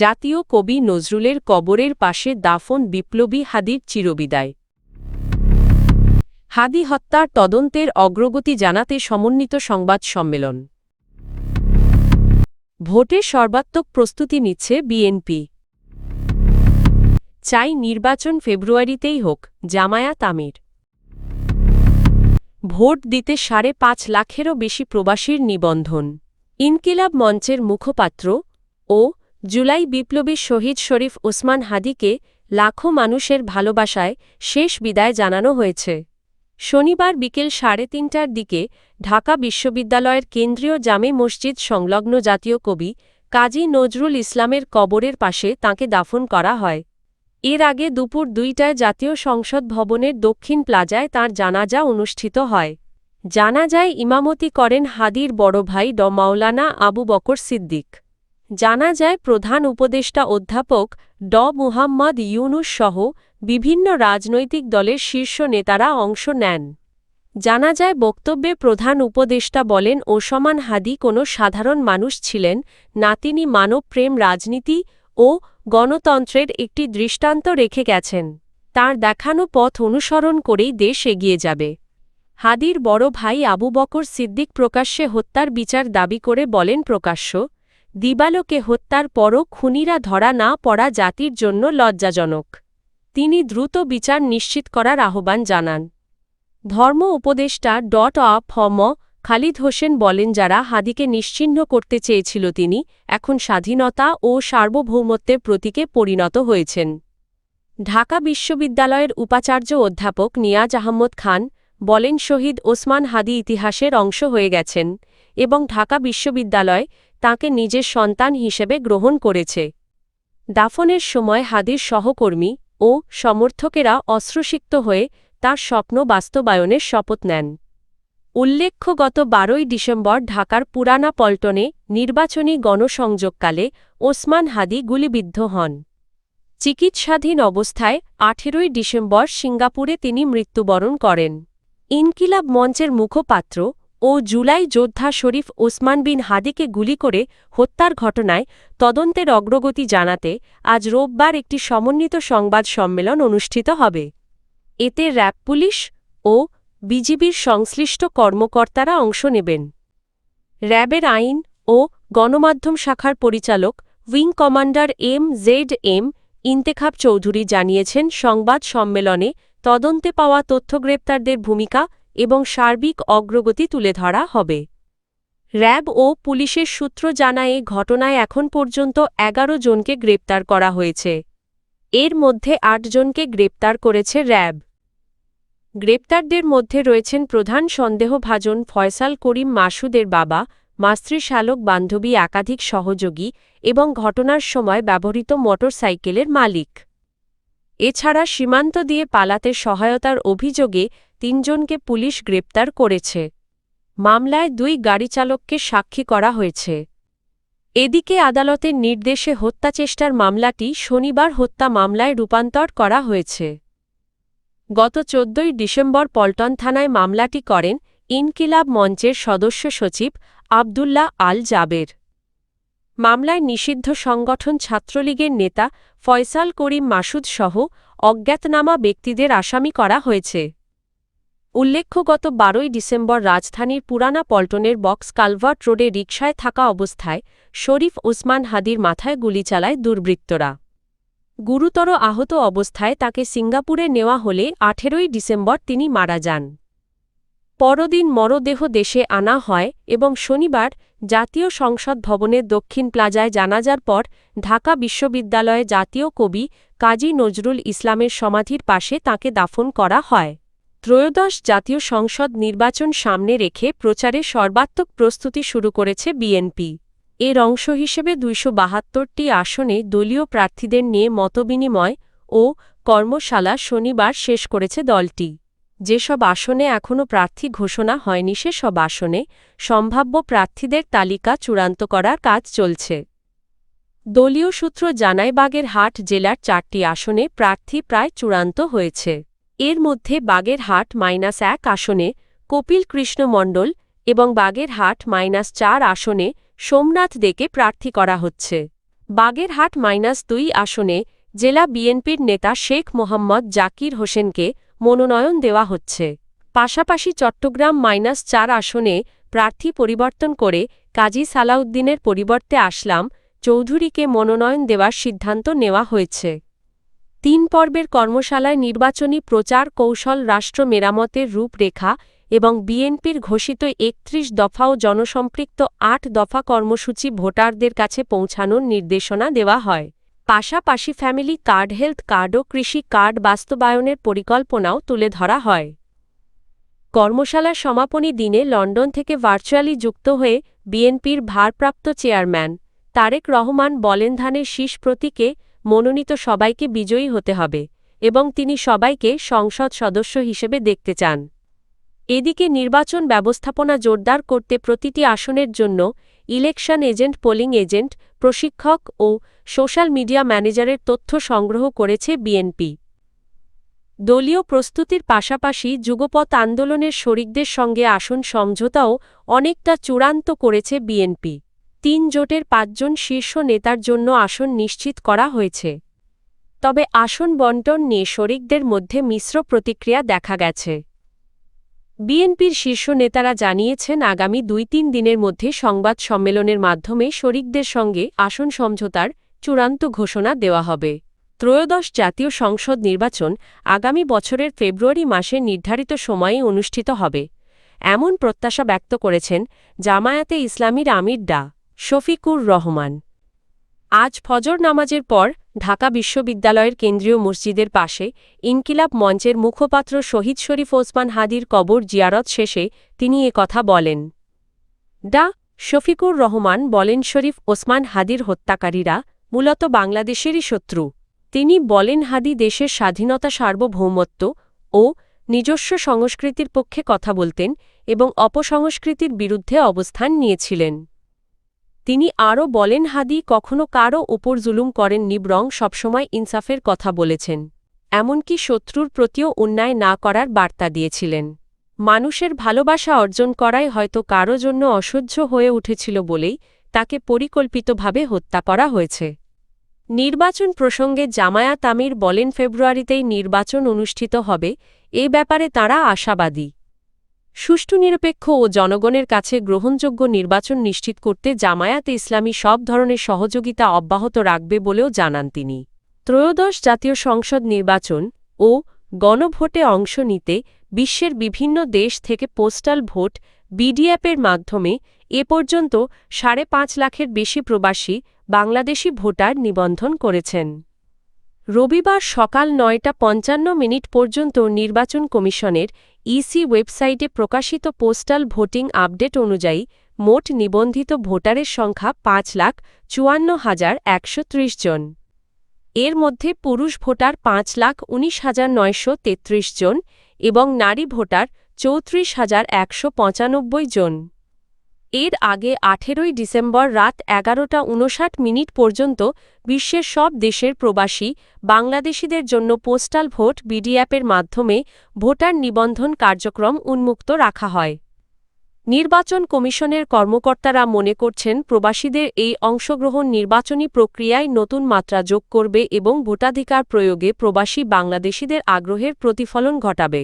জাতীয় কবি নজরুলের কবরের পাশে দাফন বিপ্লবী হাদির চিরবিদায়। হাদি হত্যার তদন্তের অগ্রগতি জানাতে সমন্বিত সংবাদ সম্মেলন। ভোটে সর্বাত্মক প্রস্তুতি নিচ্ছে বিএনপি। চাই নির্বাচন ফেব্রুয়ারিতেই হোক, জামায়াত আমির। ভোট দিতে ৫.৫ লাখেরও বেশি প্রবাসীর নিবন্ধন। ইনকিলাব মঞ্চের মুখপাত্র ও জুলাই বিপ্লবী শহীদ শরীফ ওসমান হাদিকে লাখো মানুষের ভালোবাসায় শেষ বিদায় জানানো হয়েছে। শনিবার বিকেল ৩:৩০টার দিকে ঢাকা বিশ্ববিদ্যালয়ের কেন্দ্রীয় জামে মসজিদ সংলগ্ন জাতীয় কবি কাজী নজরুল ইসলামের কবরের পাশে তাঁকে দাফন করা হয়। এর আগে দুপুর ২টায় জাতীয় সংসদ ভবনের দক্ষিণ প্লাজায় তাঁর জানাজা অনুষ্ঠিত হয়। জানাজায় ইমামতি করেন হাদির বড় ভাই ড মাওলানা আবু বকর সিদ্দিক। জানাজায় প্রধান উপদেষ্টা অধ্যাপক ড মুহাম্মদ ইউনুস সহ বিভিন্ন রাজনৈতিক দলের শীর্ষ নেতারা অংশ নেন। জানাজায় বক্তব্যে প্রধান উপদেষ্টা বলেন, ওসমান হাদি কোনো সাধারণ মানুষ ছিলেন না, তিনি মানবপ্রেম, রাজনীতি ও গণতন্ত্রের একটি দৃষ্টান্ত রেখে গেছেন। তাঁর দেখানো পথ অনুসরণ করেই দেশ এগিয়ে যাবে। হাদির বড় ভাই আবু বকর সিদ্দিক প্রকাশ্যে হত্যার বিচার দাবি করে বলেন, প্রকাশ্য দিবালোকে হত্যার পরও খুনিরা ধরা না পড়া জাতির জন্য লজ্জাজনক। তিনি দ্রুত বিচার নিশ্চিত করার আহ্বান জানান। ধর্ম উপদেষ্টা ড.আ.ফ.ম খালিদ হোসেন বলেন, যারা হাদিকে নিশ্চিহ্ন করতে চেয়েছিল তিনি এখন স্বাধীনতা ও সার্বভৌমত্বের প্রতীকে পরিণত হয়েছেন। ঢাকা বিশ্ববিদ্যালয়ের উপাচার্য অধ্যাপক নিয়াজ আহমদ খান বলেন, শহীদ ওসমান হাদি ইতিহাসের অংশ হয়ে গেছেন এবং ঢাকা বিশ্ববিদ্যালয় তাঁকে নিজের সন্তান হিসেবে গ্রহণ করেছে। দাফনের সময় হাদির সহকর্মী ও সমর্থকেরা অশ্রুসিক্ত হয়ে তাঁর স্বপ্ন বাস্তবায়নের শপথ নেন। উল্লেখ্য, গত ১২ই ডিসেম্বর ঢাকার পুরানা পল্টনে নির্বাচনী গণসংযোগকালে ওসমান হাদি গুলিবিদ্ধ হন। চিকিৎসাধীন অবস্থায় ১৮ই ডিসেম্বর সিঙ্গাপুরে তিনি মৃত্যুবরণ করেন। ইনকিলাব মঞ্চের মুখপাত্র ও জুলাই যোদ্ধা শরীফ ওসমান বিন হাদিকে গুলি করে হত্যার ঘটনায় তদন্তের অগ্রগতি জানাতে আজ রোববার একটি সমন্বিত সংবাদ সম্মেলন অনুষ্ঠিত হবে। এতে র্যাব, পুলিশ ও বিজিবির সংশ্লিষ্ট কর্মকর্তারা অংশ নেবেন। র্যাবের আইন ও গণমাধ্যম শাখার পরিচালক উইং কমান্ডার এম.জেড.এম ইন্তেখাব চৌধুরী জানিয়েছেন, সংবাদ সম্মেলনে তদন্তে পাওয়া তথ্য, গ্রেপ্তারদের ভূমিকা এবং সার্বিক অগ্রগতি তুলে ধরা হবে। র্যাব ও পুলিশের সূত্র জানায়, এ ঘটনায় এখন পর্যন্ত ১১ জনকে গ্রেপ্তার করা হয়েছে। এর মধ্যে ৮ জনকে গ্রেপ্তার করেছে র্যাব। গ্রেপ্তারদের মধ্যে রয়েছেন প্রধান সন্দেহভাজন ফয়সাল করিম মাসুদের বাবা, মাস্ত্রী শালক, বান্ধবী, একাধিক সহযোগী এবং ঘটনার সময় ব্যবহৃত মোটরসাইকেলের মালিক। এছাড়া সীমান্ত দিয়ে পালাতে সহায়তার অভিযোগে ৩ জনকে পুলিশ গ্রেপ্তার করেছে। মামলায় ২ গাড়িচালককে সাক্ষী করা হয়েছে। এদিকে আদালতের নির্দেশে হত্যাচেষ্টার মামলাটি শনিবার হত্যা মামলায় রূপান্তর করা হয়েছে। গত ১৪ই ডিসেম্বর পল্টন থানায় মামলাটি করেন ইনকিলাব মঞ্চের সদস্য সচিব আবদুল্লাহ আল জাবের। মামলায় নিষিদ্ধ সংগঠন ছাত্রলীগের নেতা ফয়সাল করিম মাসুদ সহ অজ্ঞাতনামা ব্যক্তিদের আসামি করা হয়েছে। উল্লেখ্য, গত ১২ই ডিসেম্বর রাজধানীর পুরানা পল্টনের বক্স কালভার্ট রোডে রিকশায় থাকা অবস্থায় শরীফ ওসমান হাদির মাথায় গুলি চালায় দুর্বৃত্তরা। গুরুতর আহত অবস্থায় তাকে সিঙ্গাপুরে নেওয়া হলে ১৮ই ডিসেম্বর তিনি মারা যান। পরদিন মরদেহ দেশে আনা হয় এবং শনিবার জাতীয় সংসদ ভবনের দক্ষিণ প্লাজায় জানাজার পর ঢাকা বিশ্ববিদ্যালয়ে জাতীয় কবি কাজী নজরুল ইসলামের সমাধির পাশে তাঁকে দাফন করা হয়। ত্রয়োদশ জাতীয় সংসদ নির্বাচন সামনে রেখে প্রচারে সর্বাত্মক প্রস্তুতি শুরু করেছে বিএনপি। এর অংশ হিসেবে ২৭২টি আসনে দলীয় প্রার্থীদের নিয়ে মতবিনিময় ও কর্মশালা শনিবার শেষ করেছে দলটি। যেসব আসনে এখনও প্রার্থী ঘোষণা হয়নি, সেসব আসনে সম্ভাব্য প্রার্থীদের তালিকা চূড়ান্ত করার কাজ চলছে। দলীয় সূত্র জানায়, বাগেরহাট জেলার ৪টি আসনে প্রার্থী প্রায় চূড়ান্ত হয়েছে। এর মধ্যে বাগেরহাট -১ আসনে কপিল কৃষ্ণ মণ্ডল এবং বাগেরহাট -৪ আসনে সোমনাথ দেকে প্রার্থী করা হচ্ছে। বাগেরহাট -2 আসনে জেলা বিএনপির নেতা শেখ মোহাম্মদ জাকির হোসেনকে মনোনয়ন দেওয়া হচ্ছে। পাশাপাশি চট্টগ্রাম -4 আসনে প্রার্থী পরিবর্তন করে কাজী সালাউদ্দিনের পরিবর্তে আসলাম চৌধুরীকে মনোনয়ন দেওয়ার সিদ্ধান্ত নেওয়া হয়েছে। 3 পর্বের কর্মশালায় নির্বাচনী প্রচার কৌশল, রাষ্ট্র মেরামতের রূপরেখা এবং বিএনপির ঘোষিত 31 দফা ও জনসম্পৃক্ত 8 দফা কর্মসূচি ভোটারদের কাছে পৌঁছানোর নির্দেশনা দেওয়া হয়। পাশাপাশি ফ্যামিলি কার্ড, হেলথ কার্ড ও কৃষি কার্ড বাস্তবায়নের পরিকল্পনাও তুলে ধরা হয়। কর্মশালার সমাপনী দিনে লন্ডন থেকে ভার্চুয়ালি যুক্ত হয়ে বিএনপির ভারপ্রাপ্ত চেয়ারম্যান তারেক রহমান বলেন, ধানের শীষ প্রতীকে মনোনীত সবাইকে বিজয়ী হতে হবে এবং তিনি সবাইকে সংসদ সদস্য হিসেবে দেখতে চান। এদিকে নির্বাচন ব্যবস্থাপনা জোরদার করতে প্রতিটি আসনের জন্য ইলেকশন এজেন্ট, পোলিং এজেন্ট, প্রশিক্ষক ও সোশ্যাল মিডিয়া ম্যানেজারের তথ্য সংগ্রহ করেছে বিএনপি। দলীয় প্রস্তুতির পাশাপাশি যুগপৎ আন্দোলনের শরিকদের সঙ্গে আসন সমঝোতাও অনেকটা চূড়ান্ত করেছে বিএনপি। 3 জোটের 5 জন শীর্ষ নেতার জন্য আসন নিশ্চিত করা হয়েছে। তবে আসন বণ্টন নিয়ে শরিকদের মধ্যে মিশ্র প্রতিক্রিয়া দেখা গেছে। বিএনপির শীর্ষ নেতারা জানিয়েছেন, আগামী 2-3 দিনের মধ্যে সংবাদ সম্মেলনের মাধ্যমে শরিকদের সঙ্গে আসন সমঝোতার চূড়ান্ত ঘোষণা দেওয়া হবে। ত্রয়োদশ জাতীয় সংসদ নির্বাচন আগামী বছরের ফেব্রুয়ারি মাসে নির্ধারিত সময়ে অনুষ্ঠিত হবে, এমন প্রত্যাশা ব্যক্ত করেছেন জামায়াতে ইসলামীর আমির ডা. শফিকুর রহমান। আজ ফজর নামাজের পর ঢাকা বিশ্ববিদ্যালয়ের কেন্দ্রীয় মসজিদের পাশে ইনকিলাব মঞ্চের মুখপাত্র শহীদ শরীফ ওসমান হাদির কবর জিয়ারত শেষে তিনি কথা বলেন। ডা. শফিকুর রহমান বলেন, শরীফ ওসমান হাদির হত্যাকারীরা মূলত বাংলাদেশেরই শত্রু। তিনি বলেন, হাদি দেশের স্বাধীনতা, সার্বভৌমত্ব ও নিজস্ব সংস্কৃতির পক্ষে কথা বলতেন এবং অপসংস্কৃতির বিরুদ্ধে অবস্থান নিয়েছিলেন। তিনি আরও বলেন, হাদি কখনো কারও ওপর জুলুম করেননি, বরং সবসময় ইনসাফের কথা বলেছেন, এমনকি শত্রুর প্রতিও অন্যায় না করার বার্তা দিয়েছিলেন। মানুষের ভালোবাসা অর্জন করাই হয়তো কারও জন্য অসহ্য হয়ে উঠেছিল বলেই তাকে পরিকল্পিতভাবে হত্যা করা হয়েছে। নির্বাচন প্রসঙ্গে জামায়াত আমির বলেন, ফেব্রুয়ারিতেই নির্বাচন অনুষ্ঠিত হবে, এ ব্যাপারে তাঁরা আশাবাদী। সুষ্ঠু, নিরপেক্ষ ও জনগণের কাছে গ্রহণযোগ্য নির্বাচন নিশ্চিত করতে জামায়াতে ইসলামী সব ধরনের সহযোগিতা অব্যাহত রাখবে বলেও জানান তিনি। ত্রয়োদশ জাতীয় সংসদ নির্বাচন ও গণভোটে অংশ নিতে বিশ্বের বিভিন্ন দেশ থেকে পোস্টাল ভোট বিডিএপের মাধ্যমে এ পর্যন্ত 5.5 লাখের বেশি প্রবাসী বাংলাদেশি ভোটার নিবন্ধন করেছেন। রবিবার সকাল 9টা 55 পর্যন্ত নির্বাচন কমিশনের ইসি ওয়েবসাইটে প্রকাশিত পোস্টাল ভোটিং আপডেট অনুযায়ী মোট নিবন্ধিত ভোটারের সংখ্যা 5,54,130 জন। এর মধ্যে পুরুষ ভোটার 5,19,933 জন এবং নারী ভোটার 34,195 জন। এর আগে 18 ডিসেম্বর রাত 11টা 59 পর্যন্ত বিশ্বের সব দেশের প্রবাসী বাংলাদেশিদের জন্য পোস্টাল ভোট বিডিএপের মাধ্যমে ভোটার নিবন্ধন কার্যক্রম উন্মুক্ত রাখা হয়। নির্বাচন কমিশনের কর্মকর্তারা মনে করছেন, প্রবাসীদের এই অংশগ্রহণ নির্বাচনী প্রক্রিয়ায় নতুন মাত্রা যোগ করবে এবং ভোটাধিকার প্রয়োগে প্রবাসী বাংলাদেশিদের আগ্রহের প্রতিফলন ঘটাবে।